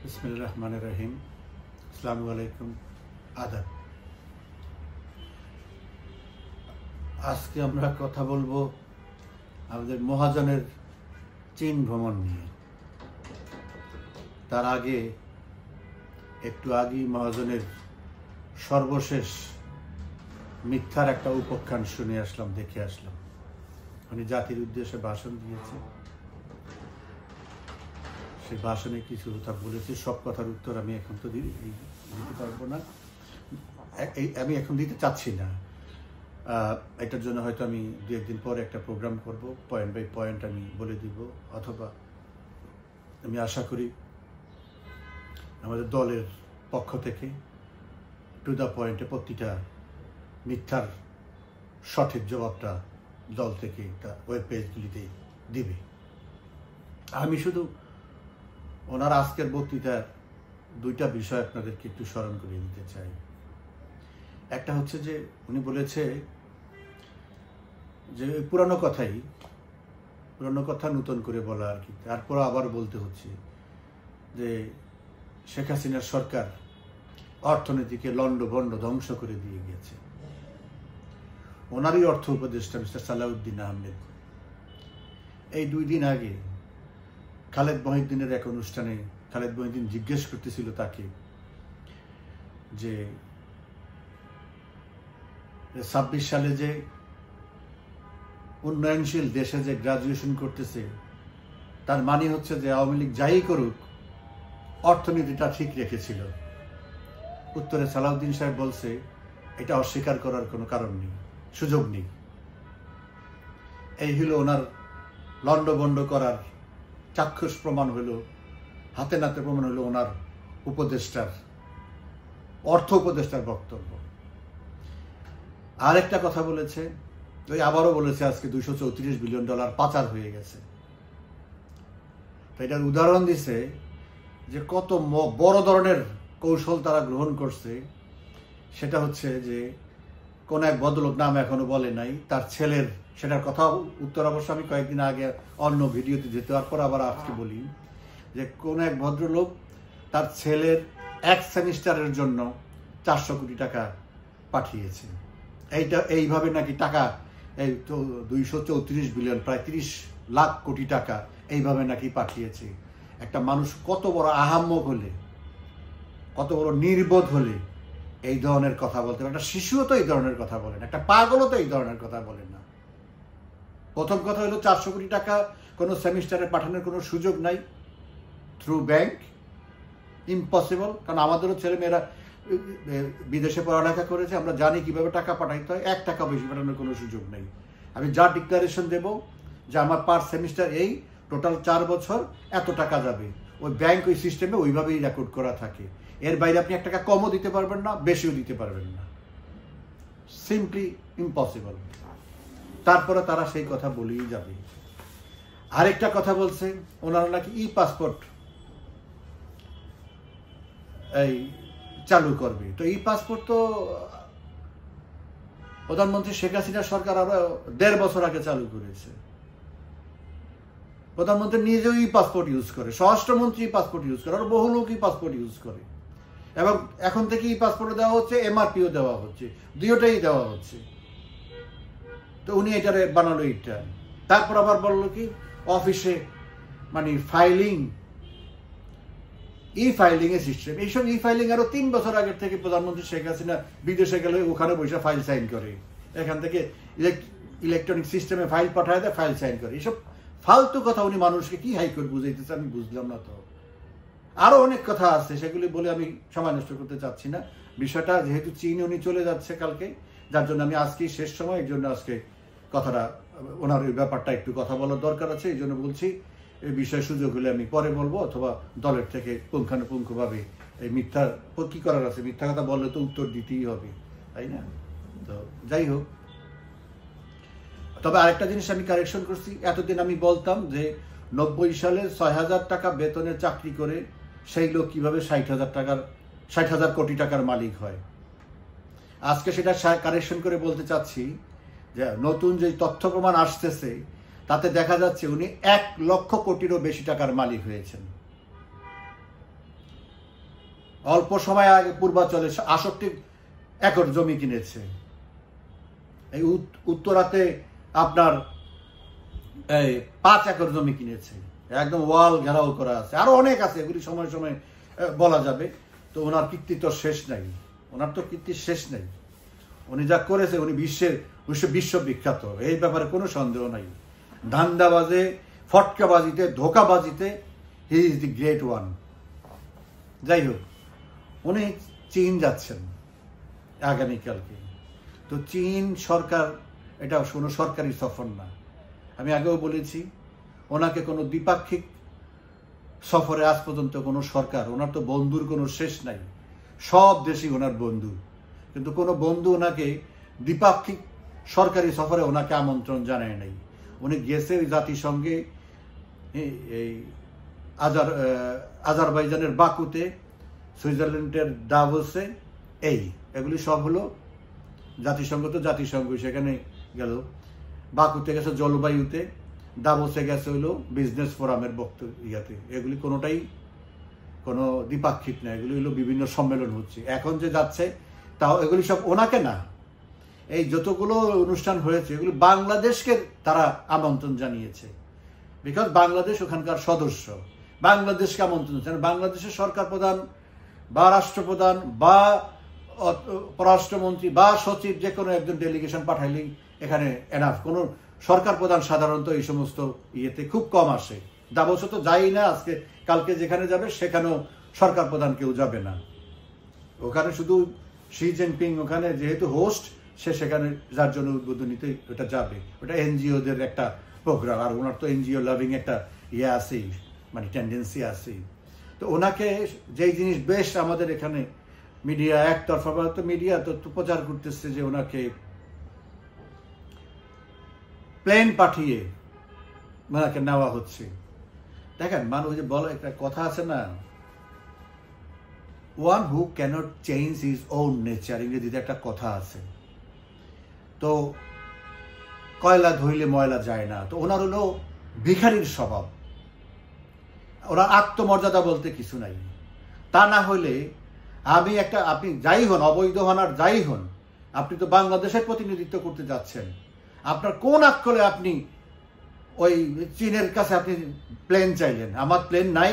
बिस्मिल्लाहिर रहमानिर रहीम। अस्सलामु अलैकुम, आदाब। আজকে আমরা কথা বলবো আমাদের মহাজনের চীন ভ্রমণ নিয়ে। তার আগে একটু আগেই মহাজনের সর্বশেষ মিথ্যার একটা উপাখ্যান শুনে আসলাম, দেখে আসলাম। উনি জাতির উদ্দেশ্যে ভাষণ দিয়েছে, সেই ভাষণে কিছু কথা বলেছে। সব কথার উত্তর আমি এখন তো দিতে পারবো না, আমি এখন দিতে চাচ্ছি না। এটার জন্য হয়তো আমি দু একদিন পরে একটা প্রোগ্রাম করব, পয়েন্ট বাই পয়েন্ট আমি বলে দিব, অথবা আমি আশা করি আমাদের দলের পক্ষ থেকে টু দ্য পয়েন্টে প্রতিটা মিথ্যার সঠিক জবাবটা দল থেকে একটা ওয়েব পেজগুলিতে দিবে। আমি শুধু ওনার আজকের বক্তৃতার দুইটা বিষয় আপনাদেরকে একটু স্মরণ করিয়ে দিতে চাই। একটা হচ্ছে যে উনি বলেছে যে পুরানো কথা নতুন করে বলা আর কি, তারপর আবার বলতে হচ্ছে যে শেখ হাসিনার সরকার অর্থনীতিকে লন্ডভন্ড ধ্বংস করে দিয়ে গেছে। ওনারই অর্থ উপদেষ্টা মিস্টার সালাউদ্দিন আহমেদ এই 2 দিন আগে খালেদ মহিউদ্দিনের এক অনুষ্ঠানে খালেদ মহিউদ্দিন জিজ্ঞেস করতেছিল তাকে যে 26 সালে যে উন্নয়নশীল দেশে যে গ্রাজুয়েশন করতেছে, তার মানে হচ্ছে যে আওয়ামী লীগ যাই করুক অর্থনীতিটা ঠিক রেখেছিল। উত্তরে সালাউদ্দিন সাহেব বলছে এটা অস্বীকার করার কোনো কারণ নেই, সুযোগ নেই। এই হলো ওনার লন্ডভন্ড করার চাক্ষুষ প্রমাণ হলো, হাতে নাতে প্রমাণ হলো ওনার উপদেষ্টার, অর্থ উপদেষ্টার বক্তব্য। আর একটা কথা বলেছে, ওই আবারও বলেছে আজকে $234 বিলিয়ন পাচার হয়ে গেছে। তো এটার উদাহরণ দিছে যে কত বড় ধরনের কৌশল তারা গ্রহণ করছে। সেটা হচ্ছে যে কোন এক ভদ্রলোক, নাম এখনো বলে নাই, তার ছেলের, সেটার কথা উত্তর অবশ্য আমি কয়েকদিন আগে অন্য ভিডিওতে যেতে, তারপর আবার আজকে বলি যে কোন এক ভদ্রলোক তার ছেলের 1 সেমিস্টারের জন্য 400 কোটি টাকা পাঠিয়েছে। এইভাবে নাকি টাকা, এই তো 234 বিলিয়ন, প্রায় 30 লাখ কোটি টাকা এইভাবে নাকি পাঠিয়েছে। একটা মানুষ কত বড় আহাম্মক হলে, কত বড় নির্বোধ হলে এই ধরনের কথা বলতে পারে? একটা শিশুও তো এই ধরনের কথা বলে না, একটা পাগলও তো এই ধরনের কথা বলে না। প্রথম কথা হলো 400 কোটি টাকা কোনো সেমিস্টারে পাঠানোর কোনো সুযোগ নাই থ্রু ব্যাংক, ইম্পসিবল। কারণ আমাদেরও ছেলেমেয়েরা বিদেশে পড়ালেখা করেছে, আমরা জানি কিভাবে টাকা পাঠাইতে হয়। 1 টাকা বেশি পাঠানোর কোনো সুযোগ নেই। আমি যা ডিক্লারেশন দেব যে আমার পার সেমিস্টার এই টোটাল 4 বছর এত টাকা যাবে, ওই ব্যাংক ওই সিস্টেমে ওইভাবেই রেকর্ড করা থাকে। এর বাইরে আপনি 1 টাকা কমও দিতে পারবেন না, বেশিও দিতে পারবেন না, সিম্পলি ইম্পসিবল। তারপরে তারা সেই কথা বলেই যাবে। আরেকটা কথা বলছে ওনারা নাকি পাসপোর্ট এই চালু করবে। তো পাসপোর্ট তো প্রধানমন্ত্রী শেখ হাসিনার সরকার আরো 1.5 বছর আগে চালু করেছে। প্রধানমন্ত্রী নিজেও পাসপোর্ট ইউজ করে, স্বরাষ্ট্রমন্ত্রী পাসপোর্ট ইউজ করে, আর বহু লোকই পাসপোর্ট ইউজ করে। এবং এখন থেকে পাসপোর্ট দেওয়া হচ্ছে, এমআরপিও দেওয়া হচ্ছে, দুটোটাই দেওয়া হচ্ছে। তো উনি এটারে বানালো এটা। তারপর আবার বললো কি অফিসে মানে ফাইলিং, ফাইলিং এর সিস্টেম। এইসব ফাইলিং আরো 3 বছর আগের থেকে প্রধানমন্ত্রী শেখ হাসিনা বিদেশে গেলে ওখানে বসে ফাইল সাইন করে, এখান থেকে ইলেকট্রনিক সিস্টেমে ফাইল পাঠায় দেয়, ফাইল সাইন করে। এইসব ফালতু কথা উনি মানুষকে কি হাইকোর্ট বুঝাইতেছে আমি বুঝলাম না। তো আরো অনেক কথা আছে, সেগুলি বলে আমি সময় নষ্ট করতে চাচ্ছি না। বিষয়টা যেহেতু চীনে উনি চলে যাচ্ছে কালকে, যার জন্য আমি আজকেই শেষ সময়, এর জন্য আজকে কথাটা ওনার ওই ব্যাপারটা একটু কথা বলার দরকার আছে, এই জন্য বলছি। এই বিষয়ে সুযোগ হলে আমি পরে বলবো, অথবা দলের থেকে পুঙ্খানুপুঙ্খভাবে এই মিথ্যা কি করার আছে, মিথ্যা কথা বললে তো উত্তর দিতেই হবে, তাই না? তো যাই হোক, তবে আরেকটা জিনিস আমি কারেকশন করছি। এতদিন আমি বলতাম যে 90 সালে 6,000 টাকা বেতনের চাকরি করে সেই লোক কিভাবে 60,000 কোটি টাকার মালিক হয়। আজকে সেটা কারেকশন করে বলতে চাচ্ছি যে নতুন যে তথ্য প্রমাণ আসতেছে তাতে দেখা যাচ্ছে উনি 1 লক্ষ কোটিরও বেশি টাকার মালিক হয়েছেন। অল্প সময় আগে পূর্বাঞ্চলে 68 একর জমি কিনেছে। এই উত্তরাতে আপনার 5 একর জমি কিনেছে, একদম ওয়াল ঘেরাও করা আছে, আরো অনেক আছে, এগুলি সময় সময় বলা যাবে। তো ওনার কীর্তি তো শেষ নাই, ওনার তো কীর্তির শেষ নেই। উনি যা করেছে উনি বিশ্ববিখ্যাত, এই ব্যাপারে কোনো সন্দেহ নাই। ধান্দাবাজে, ফটকাবাজিতে, ধোকাবাজিতে he is the great one. যাই হোক, উনি চীন যাচ্ছেন আগামীকালকে। তো চীন সরকার, এটা কোনো সরকারি সফর না। আমি আগেও বলেছি, ওনাকে কোনো দ্বিপাক্ষিক সফরে আজ পর্যন্ত কোনো সরকার, ওনার তো বন্ধুর কোনো শেষ নাই, সব দেশই ওনার বন্ধু, কিন্তু কোনো বন্ধু ওনাকে দ্বিপাক্ষিক সরকারি সফরে ওনাকে আমন্ত্রণ জানায় নাই। উনি গেছে ওই জাতিসংঘে, এই আজারবাইজানের বাকুতে, সুইজারল্যান্ডের দাভোসে, এগুলি সব হলো জাতিসংঘ। তো জাতিসংঘ সেখানে গেল, বাকুতে গেছে জলবায়ুতে, দাভোসে গেছে হইলো বিজনেস ফোরামের ইয়াতে। এগুলি কোনোটাই কোনো দ্বিপাক্ষিক না, এগুলি হলো বিভিন্ন সম্মেলন হচ্ছে। এখন যে যাচ্ছে তাও এগুলি সব ওনাকে না, এই যতগুলো অনুষ্ঠান হয়েছে এগুলি বাংলাদেশকে তারা আমন্ত্রণ জানিয়েছে, বিকজ বাংলাদেশ ওখানকার সদস্য, বাংলাদেশকে আমন্ত্রণ জানিয়েছে। বাংলাদেশের সরকার প্রধান বা রাষ্ট্রপ্রধান বা পররাষ্ট্রমন্ত্রী বা সচিব যে কোনো একজন ডেলিগেশন পাঠাইলেই এখানে এনাফ। কোনো সরকার প্রধান সাধারণত এই সমস্ত ইয়েতে খুব কম আসে। দাভোসে তো যাই না, আজকে কালকে যেখানে যাবে সেখানেও সরকার প্রধান কেউ যাবে না। ওখানে শুধু শি জিনপিং ওখানে যেহেতু হোস্ট, সে সেখানে যার জন্য উদ্বোধনীতে ওটা যাবে। ওটা এনজিওদের একটা প্রোগ্রাম, আর ওনার তো এনজিও লাভিং একটা ইয়ে আছেই, মানে টেন্ডেন্সি আছেই। তো ওনাকে যেই জিনিস বেশ আমাদের এখানে মিডিয়া একতরফা, তো মিডিয়া তো প্রচার করতেছে যে ওনাকে প্লেন পাঠিয়ে ওনাকে নেওয়া হচ্ছে। দেখেন, মানুষ যে বলে একটা কথা আছে না, one who can't change his own nature, ইংরেজিতে একটা কথা আছে। তো কয়লা ধুইলে ময়লা যায় না। তো ওনার হলো ভিখারির স্বভাব, ওনার আত্মমর্যাদা বলতে কিছু নাই। তা না হলে আপনি যাই হন, অবৈধ হন আর যাই হন, আপনি তো বাংলাদেশের প্রতিনিধিত্ব করতে যাচ্ছেন। আপনার কোন আক্কলে আপনি ওই চীনের কাছে আপনি প্লেন চাইলেন? আমার প্লেন নাই।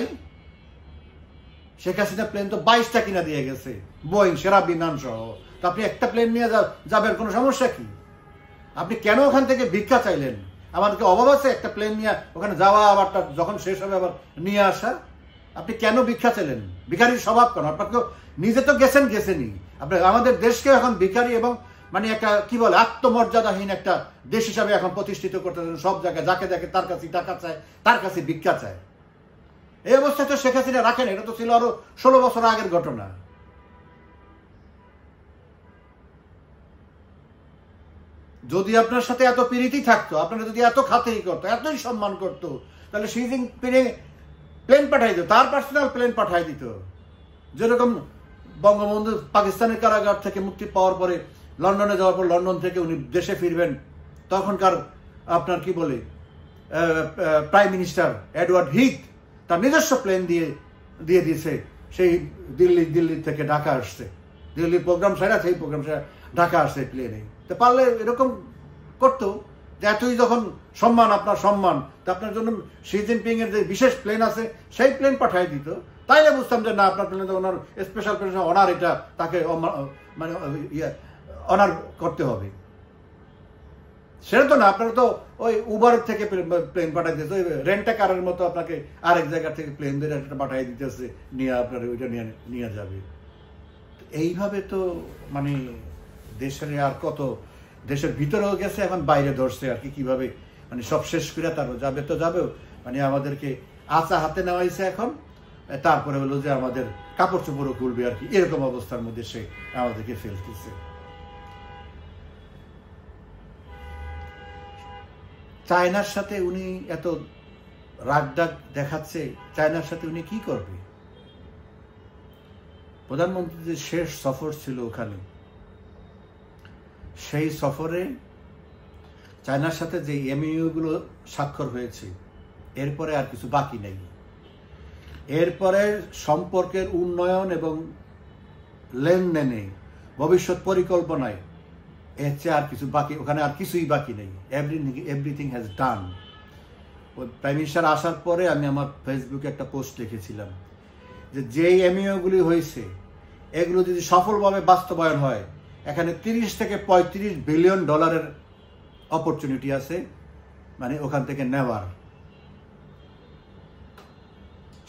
শেখ হাসিনা প্লেন তো 22টা কিনা দিয়ে গেছে, বোয়িং সেরা বিমান সহ। তো আপনি একটা প্লেন নিয়ে যাবেন, কোনো সমস্যা কি? আপনি কেন ওখান থেকে ভিক্ষা চাইলেন? আমাদেরকে অভাব আছে একটা প্লেন নিয়ে ওখানে যাওয়া, আবার যখন শেষ হবে আবার নিয়ে আসা? আপনি কেন ভিক্ষা চাইলেন? ভিখারির স্বভাব কেন? আপনাকে নিজে তো গেছেনই। আপনি আমাদের দেশকে এখন ভিখারি এবং মানে একটা কি বলে আত্মমর্যাদাহীন একটা দেশ হিসাবে এখন প্রতিষ্ঠিত করতে, সব জায়গায় যাকে দেখে তার কাছে টাকা চায়, তার কাছে ভিক্ষা চায়। এই অবস্থায় তো শেখ হাসিনা রাখেন, এটা তো ছিল আরো 16 বছর আগের ঘটনা। যদি আপনার সাথে এত প্রীতি থাকতো, আপনারা যদি এত খাতির করতো, এতই সম্মান করতো, তাহলে শি জিনপিং প্লেন পাঠাই দিত, তার পার্সোনাল প্লেন পাঠাই দিত। যেরকম বঙ্গবন্ধু পাকিস্তানের কারাগার থেকে মুক্তি পাওয়ার পরে লন্ডনে যাওয়ার পর লন্ডন থেকে উনি দেশে ফিরবেন, তখনকার আপনার কি বলে প্রাইম মিনিস্টার এডওয়ার্ড হিথ তার নিজস্ব প্লেন দিয়ে দিয়েছে, সেই দিল্লি থেকে ঢাকা আসছে, দিল্লির প্রোগ্রাম সেরা, সেই প্রোগ্রাম সেরা ঢাকা আসছে প্লেনে। তো পারলে এরকম করতো যে এতই যখন সম্মান, আপনার সম্মান, তো আপনার জন্য শি জিনপিং এর যে বিশেষ প্লেন আছে সেই প্লেন পাঠাই দিত। তাইলে বুঝতাম যে না, আপনার প্লেনে ওনার স্পেশাল প্লেন অনার, এটা তাকে মানে অনার করতে হবে। সেটা তো না, আপনারা তো ওই উবার থেকে প্লেন পাঠাই দিতেছে, ওই রেন্টা কারের মতো আপনাকে আরেক জায়গা থেকে প্লেন ধরে একটা পাঠাই দিতেছে, নিয়ে আপনার ওইটা নিয়ে যাবে। এইভাবে তো মানে দেশের আর কত, দেশের ভিতরেও গেছে, এখন বাইরে ধরছে আর কি, কিভাবে মানে সব শেষ করে তারও যাবে, তো যাবেও মানে আমাদেরকে আচা হাতে নেওয়া হয়েছে এখন। তারপরে হলো যে আমাদের কাপড় চোপড়ও খুলবে আর কি, এরকম অবস্থার মধ্যে সে আমাদেরকে ফেলতেছে। চায়নার সাথে উনি এত রাগডাগ দেখাচ্ছে, চায়নার সাথে উনি কি করবে? প্রধানমন্ত্রীর শেষ সফর ছিল ওখানে, সেই সফরে চায়নার সাথে যে এমইউ গুলো স্বাক্ষর হয়েছে, এরপরে আর কিছু বাকি নেই। এরপরে সম্পর্কের উন্নয়ন এবং লেনদেনে ভবিষ্যৎ পরিকল্পনায় এর চেয়ে আর কিছু বাকি, ওখানে আর কিছুই বাকি নেই। Everything has done. Prime minister আসার পরে আমি আমার ফেসবুকে একটা পোস্ট লিখেছিলাম যে যেই এমইওগুলি হয়েছে এগুলো যদি সফলভাবে বাস্তবায়ন হয়, এখানে 30 থেকে 35 বিলিয়ন ডলারের অপরচুনিটি আছে, মানে ওখান থেকে নেওয়ার।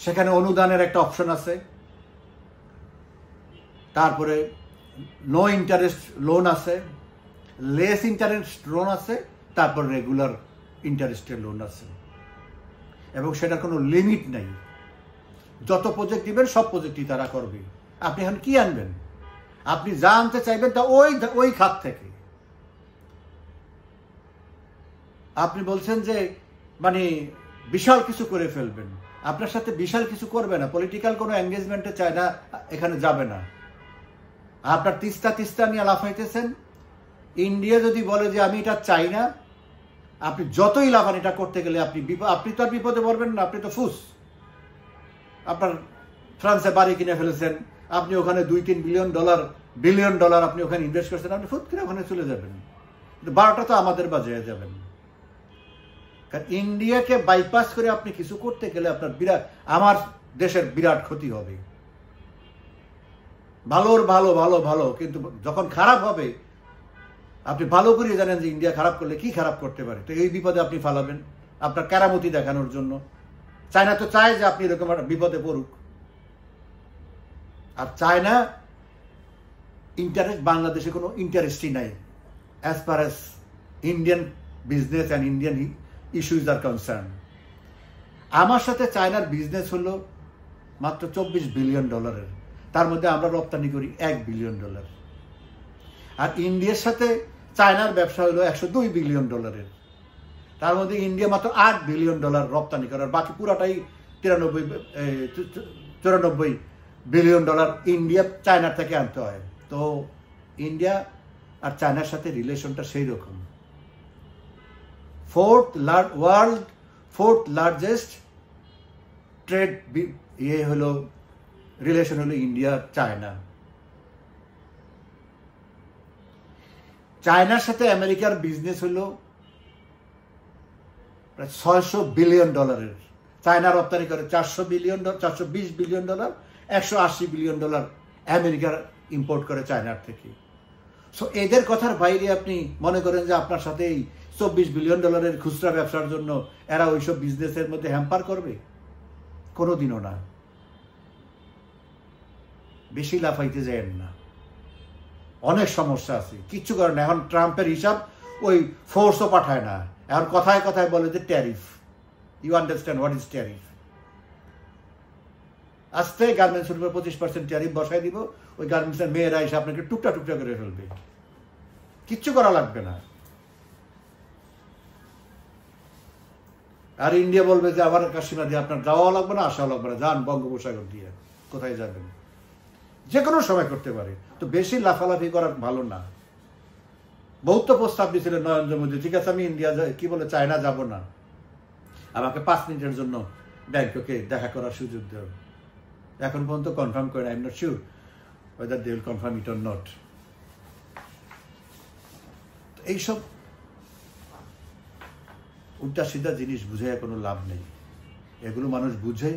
সেখানে অনুদানের একটা অপশন আছে, তারপরে নো ইন্টারেস্ট লোন আছে, লেস ইন্টারেস্ট লোন আছে, তারপর রেগুলার ইন্টারেস্টের লোন আছে, এবং সেটার কোনো লিমিট নেই। যত প্রজেক্ট দিবেন সব প্রজেক্টই তারা করবে। আপনি এখন কি আনবেন? আপনি যা আনতে চাইবেন তা ওই খাত থেকে। আপনি বলছেন যে মানে বিশাল কিছু করে ফেলবেন, আপনার সাথে বিশাল কিছু করবে না, পলিটিক্যাল কোনো এঙ্গেজমেন্টে চায় না, এখানে যাবে না। আপনার তিস্তা নিয়ে লাফাইতেছেন। ইন্ডিয়া যদি বলে যে আমি এটা চাই না, আপনি যতই লাফান এটা করতে গেলে আপনি তো আর বিপদে পড়বেন না, আপনি তো ফুস। আপনার ফ্রান্সে বাড়ি কিনে ফেলেছেন, আপনি ওখানে 2-3 বিলিয়ন ডলার আপনি ওখানে ইনভেস্ট করছেন, আপনি ফুট কিনে ওখানে চলে যাবেন। 12টা তো আমাদের বাজে যাবেন। কারণ ইন্ডিয়াকে বাইপাস করে আপনি কিছু করতে গেলে আপনার আমার দেশের বিরাট ক্ষতি হবে। ভালোর ভালো, কিন্তু যখন খারাপ হবে আপনি ভালো করে জানেন যে ইন্ডিয়া খারাপ করলে কি খারাপ করতে পারে, তো এই বিপদে আপনি ফালাবেন আপনার কেরামতি দেখানোর জন্য। চায়না তো চায় যে আপনি এরকম একটা বিপদে পড়ুক, আর চায়না ইন্টারেস্ট, বাংলাদেশে কোনো ইন্টারেস্টই নাই as far as Indian business and Indian issues R concern. আমার সাথে চায়নার বিজনেস হলো মাত্র 24 বিলিয়ন ডলারের, তার মধ্যে আমরা রপ্তানি করি 1 বিলিয়ন ডলার। আর ইন্ডিয়ার সাথে চায়নার ব্যবসা হলো 102 বিলিয়ন ডলারের, তার মধ্যে ইন্ডিয়া মাত্র 8 বিলিয়ন ডলার রপ্তানি করার, বাকি পুরাটাই 94 বিলিয়ন ডলার ইন্ডিয়া চায়নার থেকে আনতে হয়। তো ইন্ডিয়া আর চায়নার সাথে রিলেশনটা সেই রকম। ওয়ার্ল্ড ফোর্থ লার্জেস্ট ট্রেড হলো রিলেশন হলো ইন্ডিয়া চায়না। চায়নার সাথে আমেরিকার বিজনেস হলো প্রায় 600 বিলিয়ন ডলারের। চায়না রপ্তানি করে 420 বিলিয়ন ডলার, 180 বিলিয়ন ডলার আমেরিকার ইম্পোর্ট করে চায়নার থেকে। সো এদের কথার বাইরে আপনি মনে করেন যে আপনার সাথে এই 24 বিলিয়ন ডলারের খুচরা ব্যবসার জন্য এরা ওইসব বিজনেসের মধ্যে হ্যাম্পার করবে? কোনোদিনও না। বেশি লাফাইতে যায়েন না, অনেক সমস্যা আছে, কিচ্ছু করে না। এখন ট্রাম্পের হিসাব ওই ফোর্সও পাঠায় না, এখন কথায় কথায় বলে যে tariff. You understand what is tariff? আজকে গার্মেন্টসের উপর 25% ট্যারিফ বসাই দিব, ওই গার্মেন্টসের মেয়েরা এসে আপনাকে টুকটা করে ফেলবে, কিচ্ছু করা লাগবে না। আর ইন্ডিয়া বলবে যে আবার কাশ্মীর দিয়ে আপনার যাওয়াও লাগবে না, আসাও লাগবে না, যান বঙ্গোপসাগর দিয়ে, কোথায় যাবেন? যে কোনো সময় করতে পারে। তো বেশি লাফালাফি করা ভালো না। বহুত প্রস্তাব দিয়েছিলেন নরেন্দ্র মোদী, ঠিক আছে আমি ইন্ডিয়া কি বলে চায়না যাব না, আমাকে 5 মিনিটের জন্য ব্যাংককে দেখা করার সুযোগ দেব। এখন পর্যন্ত কনফার্ম করেন। I am not sure whether they will confirm it or not. এইসব উল্টা সিধা জিনিস বুঝে কোনো লাভ নেই। এগুলো মানুষ বুঝে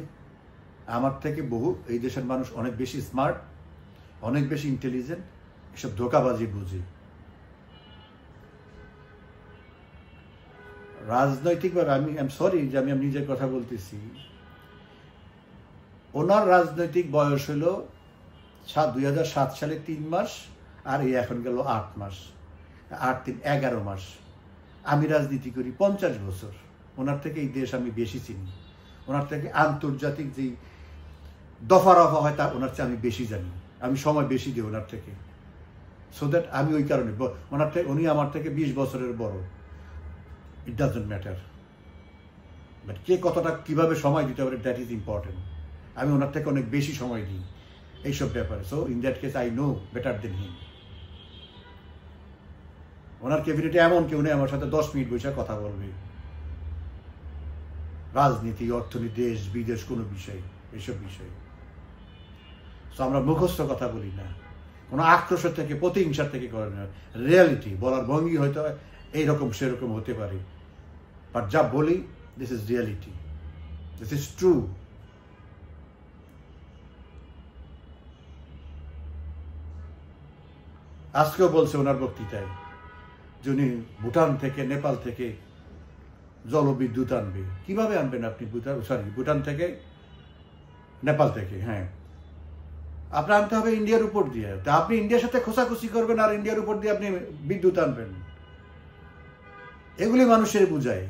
আমার থেকে বহু, এই দেশের মানুষ অনেক বেশি স্মার্ট, অনেক বেশি ইন্টেলিজেন্ট, এসব ধোঁকাবাজি বুঝে। রাজনৈতিকভাবে আমি সরি যে আমি নিজের কথা বলতেছি, ওনার রাজনৈতিক বয়স হলো 2007 সালে 3 মাস, আর এই এখন গেল 8 মাস, 8-3 11 মাস। আমি রাজনীতি করি 50 বছর। ওনার থেকে এই দেশ আমি বেশি চিনি, ওনার থেকে আন্তর্জাতিক যেই দফা রফা হয় তা ওনার চেয়ে আমি বেশি জানি, আমি সময় বেশি দিই ওনার থেকে। সো দ্যাট আমি ওই কারণে ওনার থেকে, উনি আমার থেকে 20 বছরের বড়, ইট ডাজন্ট ম্যাটার, বাট কে কতটা কিভাবে সময় দিতে পারে দ্যাট ইজ ইম্পর্টেন্ট। আমি ওনার থেকে অনেক বেশি সময় দিই এইসব ব্যাপারে। So in that case I know better than him. ওনার ক্যাবিনেটে এমন কেউ নেই আমার সাথে 10 মিনিট বসে কথা বলবে রাজনীতি, অর্থনীতি, দেশ বিদেশ কোনো বিষয়, এইসব বিষয়ে। তো আমরা মুখস্থ কথা বলি না, কোনো আক্রোশ থেকে প্রতিহিংসা থেকে করে না, রিয়ালিটি বলার ভঙ্গি হয়তো এইরকম সেরকম হতে পারে, বাট যা বলি this is reality, this is true. আজকেও বলছে ওনার বক্তৃতায় যে উনি ভুটান থেকে নেপাল থেকে জলবিদ্যুৎ আনবে। কিভাবে আনবেন আপনি? ভুটান থেকে নেপাল থেকে, হ্যাঁ, আপনার আনতে হবে ইন্ডিয়ার উপর দিয়ে। তা আপনি ইন্ডিয়ার সাথে খোঁচাখুচি করবেন আর ইন্ডিয়ার উপর দিয়ে আপনি বিদ্যুৎ আনবেন, এগুলি মানুষের বুঝায়।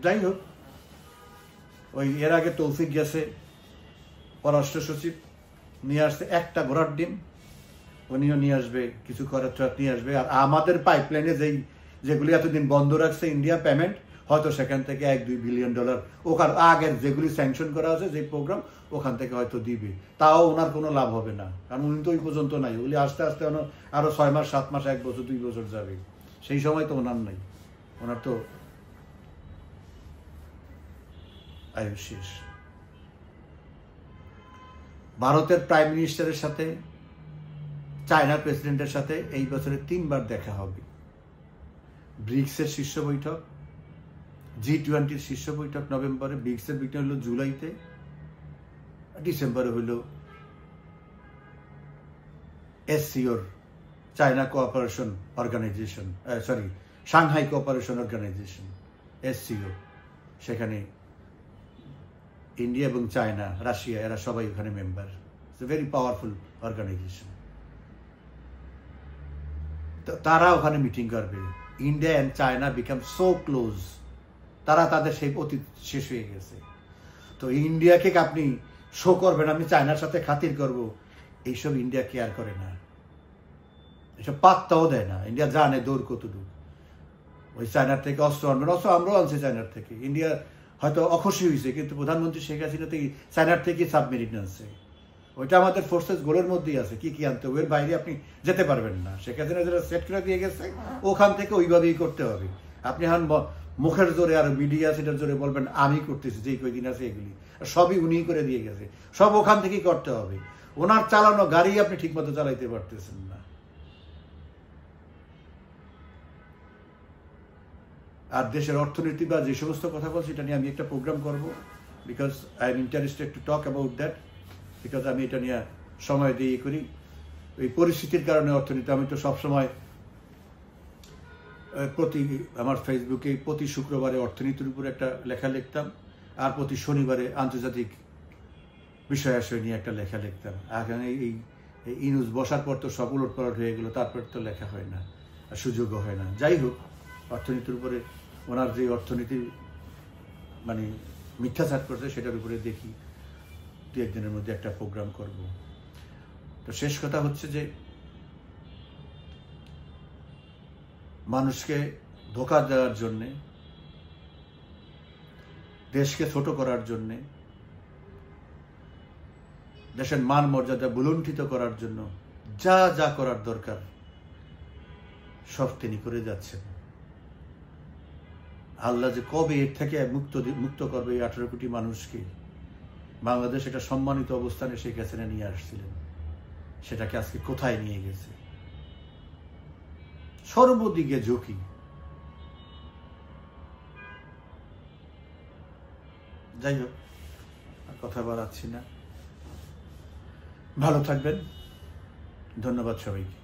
যাই হোক, ওই এর আগে তৌফিক গেছে, পররাষ্ট্র সচিব নিয়ে আসছে একটা ঘোড়ার ডিম, উনিও নিয়ে আসবে, কিছু করার নিয়ে আসবে। আর আমাদের পাইপলাইনে যেগুলি এতদিন বন্ধ রাখছে ইন্ডিয়া পেমেন্ট, হয়তো সেখান থেকে $1-2 বিলিয়ন ওখান আগের যেগুলি স্যাংশন করা আছে যে প্রোগ্রাম, ওখান থেকে হয়তো দিবে। তাও ওনার কোনো লাভ হবে না, কারণ উনি তো ওই পর্যন্ত নাই। ওগুলি আস্তে আস্তে আরো 6 মাস 7 মাস 1 বছর 2 বছর যাবে, সেই সময় তো ওনার নাই, ওনার তো আয়ু শেষ। ভারতের প্রাইম মিনিস্টারের সাথে চায়নার প্রেসিডেন্টের সাথে এই বছরে 3 বার দেখা হবে। ব্রিক্সের শীর্ষ বৈঠক, G20 শীর্ষ বৈঠক নভেম্বরে, ব্রিক্সের বৈঠক হলো জুলাইতে, ডিসেম্বরে হইল SCOর China cooperation organisation, Shanghai cooperation organisation SCO, সেখানে ইন্ডিয়া এবং চায়না, রাশিয়া, এরা সবাই ওখানে member. It's a very powerful organisation. তারা ওখানে মিটিং করবে। India and China become so close, তারা তাদের সেই অতীত শেষ হয়ে গেছে। তো ইন্ডিয়াকে আপনি শো করবেন আমি চায়নার সাথে খাতির করব, এইসব ইন্ডিয়া কেয়ার করে না, এসব পাত্তাও দেয় না। ইন্ডিয়া জানে দৌড় কতটুকু। ওই চায়নার থেকে অস্ত্র আনবেন, অস্ত্র আমরাও আনছি চায়নার থেকে। ইন্ডিয়া হয়তো অখুশি হয়েছে, কিন্তু প্রধানমন্ত্রী শেখ হাসিনা থেকে চায়নার থেকে সাবমেরিন আনছে। ওইটা আমাদের ফোর্সেস গোলের মধ্যেই আছে, কি কি আনতে হবে, এর বাইরে আপনি যেতে পারবেন না। শেখ হাসিনা যেটা সেট করে দিয়ে গেছে ওখান থেকে ওইভাবেই করতে হবে। আপনি এখন মুখের জোরে আর মিডিয়া সেটার জোরে বলবেন আমি করতেছি, যেই কয়দিন আছে এগুলি সবই উনিই করে দিয়ে গেছে, সব ওখান থেকেই করতে হবে। ওনার চালানো গাড়ি আপনি ঠিক মতো চালাইতে পারতেছেন না। আর দেশের অর্থনীতি বা যে সমস্ত কথা বলছি, এটা নিয়ে আমি একটা প্রোগ্রাম করব, because I am interested to talk about that, because আমি এটা নিয়ে সময় দিয়ে করি। এই পরিস্থিতির কারণে অর্থনীতি, আমি তো সবসময় আমার ফেসবুকে প্রতি শুক্রবারে অর্থনীতির উপর একটা লেখা লিখতাম, আর প্রতি শনিবারে আন্তর্জাতিক বিষয়াশয় নিয়ে একটা লেখা লিখতাম। এখন এই ইনুস বসার পর তো সব উলটপালট হয়ে গেলো, তারপর তো লেখা হয় না, সুযোগও হয় না। যাই হোক, অর্থনীতির উপরে ওনার যে অর্থনীতির মানে মিথ্যাচার করছে সেটার উপরে দেখি 2-1 দিনের মধ্যে একটা প্রোগ্রাম করব। তো শেষ কথা হচ্ছে যে মানুষকে ধোঁকা দেওয়ার জন্যে, দেশকে ছোট করার জন্যে, দেশের মান মর্যাদা বুলুণ্ঠিত করার জন্য যা যা করার দরকার সব তিনি করে যাচ্ছেন। আল্লাহ যে কবে এর থেকে মুক্ত করবে এই 18 কোটি মানুষকে, বাংলাদেশ এটা সম্মানিত অবস্থানে শেখ হাসিনা নিয়ে আসছিলেন, সেটাকে আজকে কোথায় নিয়ে গেছে? সর্বদিকে ঝুঁকি। যাই হোক, কথা বাড়াচ্ছি না, ভালো থাকবেন, ধন্যবাদ সবাইকে।